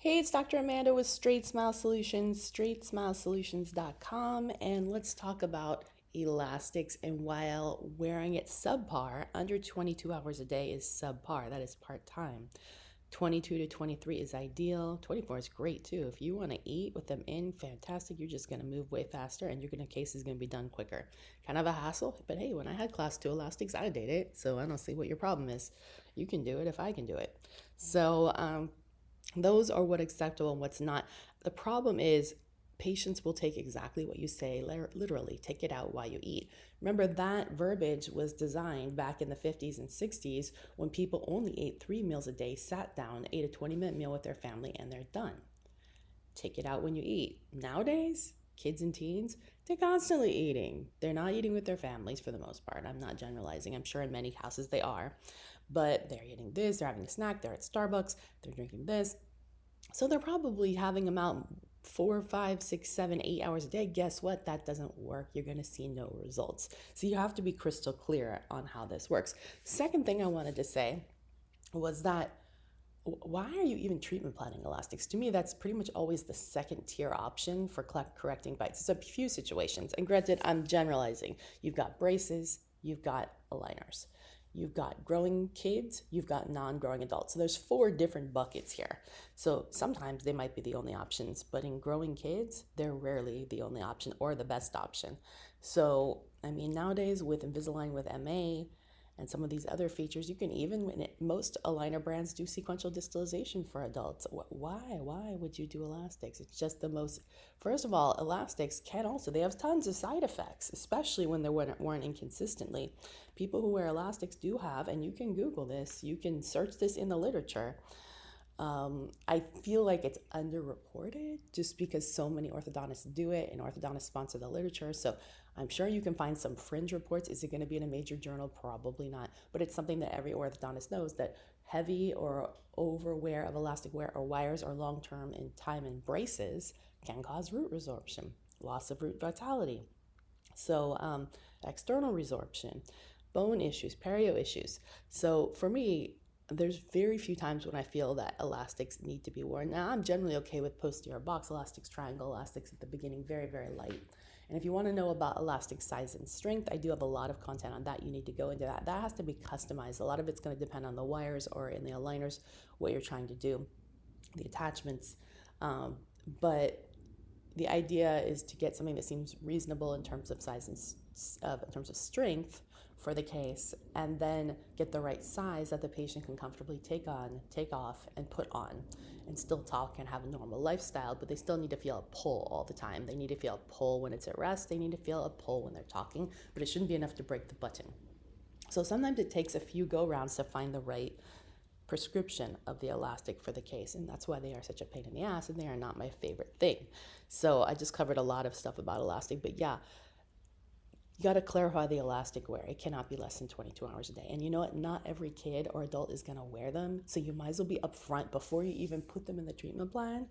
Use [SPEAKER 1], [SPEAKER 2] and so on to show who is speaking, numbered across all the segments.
[SPEAKER 1] Hey, it's Dr. Amanda with Straightsmile Solutions, straightsmilesolutions.com, and let's talk about elastics and while wearing it subpar, under 22 hours a day is subpar, that is part-time. 22 to 23 is ideal. 24 is great too. If you want to eat with them in, fantastic. You're just going to move way faster and your case is going to be done quicker. Kind of a hassle, but hey, when I had class 2 elastics, I did it. So I don't see what your problem is. You can do it if I can do it. So those are what's acceptable and what's not. The problem is patients will take exactly what you say, literally take it out while you eat. Remember, that verbiage was designed back in the 50s and 60s when people only ate 3 meals a day, sat down, ate a 20-minute meal with their family, and they're done. Take it out when you eat. Nowadays, kids and teens, they're constantly eating. They're not eating with their families for the most part. I'm not generalizing. I'm sure in many houses they are. But they're eating this, they're having a snack, they're at Starbucks, they're drinking this. So they're probably having them out 4, 5, 6, 7, 8 hours a day. Guess what? That doesn't work. You're going to see no results. So you have to be crystal clear on how this works. Second thing I wanted to say was that why are you even treatment planning elastics? To me, that's pretty much always the second tier option for correcting bites. It's a few situations. And granted, I'm generalizing. You've got braces, you've got aligners. You've got growing kids, you've got non-growing adults. So there's 4 different buckets here. So sometimes they might be the only options, but in growing kids, they're rarely the only option or the best option. So, I mean, nowadays with Invisalign with MA and some of these other features, you can even, most aligner brands do sequential distalization for adults. Why would you do elastics? It's just the most, first of all, elastics can also, they have tons of side effects, especially when they're worn inconsistently. People who wear elastics do have, and you can Google this, you can search this in the literature. I feel like it's underreported just because so many orthodontists do it and orthodontists sponsor the literature. So I'm sure you can find some fringe reports. Is it going to be in a major journal? Probably not. But it's something that every orthodontist knows, that heavy or overwear of elastic wear or wires or long-term in time in braces can cause root resorption, loss of root vitality. So external resorption, bone issues, perio issues. So for me, there's very few times when I feel that elastics need to be worn. Now, I'm generally okay with posterior box elastics, triangle elastics at the beginning, very, very light. And if you want to know about elastic size and strength, I do have a lot of content on that. You need to go into that. That has to be customized. A lot of it's going to depend on the wires or in the aligners, what you're trying to do, the attachments. But the idea is to get something that seems reasonable in terms of size and in terms of strength for the case, and then get the right size that the patient can comfortably take on, take off, and put on, and still talk and have a normal lifestyle, but they still need to feel a pull all the time. They need to feel a pull when it's at rest. They need to feel a pull when they're talking, but it shouldn't be enough to break the button. So sometimes it takes a few go-rounds to find the right prescription of the elastic for the case, and that's why they are such a pain in the ass, and they are not my favorite thing. So I just covered a lot of stuff about elastic, but yeah, you got to clarify the elastic wear. It cannot be less than 22 hours a day. And you know what? Not every kid or adult is going to wear them. So you might as well be upfront before you even put them in the treatment plan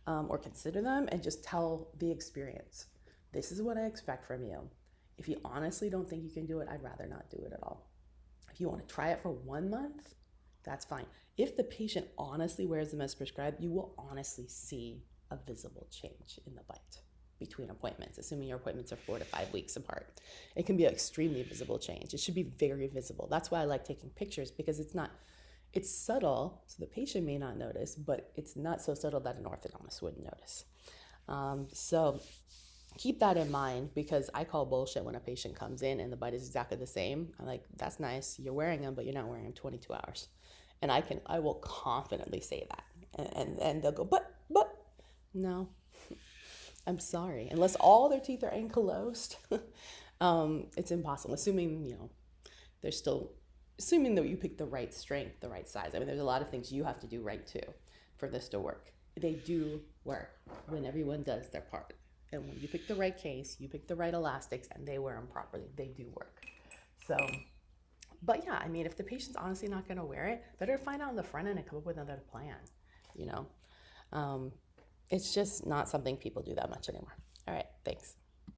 [SPEAKER 1] or consider them, and just tell the experience. This is what I expect from you. If you honestly don't think you can do it, I'd rather not do it at all. If you want to try it for 1 month, that's fine. If the patient honestly wears them as prescribed, you will honestly see a visible change in the bite between appointments, assuming your appointments are 4 to 5 weeks apart. It can be an extremely visible change. It should be very visible. That's why I like taking pictures, because it's subtle, so the patient may not notice, but it's not so subtle that an orthodontist wouldn't notice. So keep that in mind, because I call bullshit when a patient comes in and the bite is exactly the same. I'm like, that's nice, you're wearing them, but you're not wearing them 22 hours. And I will confidently say that. And they'll go, but, no. I'm sorry. Unless all their teeth are ankylosed, it's impossible. Assuming, they're still, assuming that you pick the right strength, the right size. I mean, there's a lot of things you have to do right too for this to work. They do work when everyone does their part. And when you pick the right case, you pick the right elastics, and they wear them properly, they do work. So, but yeah, I mean, if the patient's honestly not going to wear it, better find out on the front end and come up with another plan, It's just not something people do that much anymore. All right, thanks.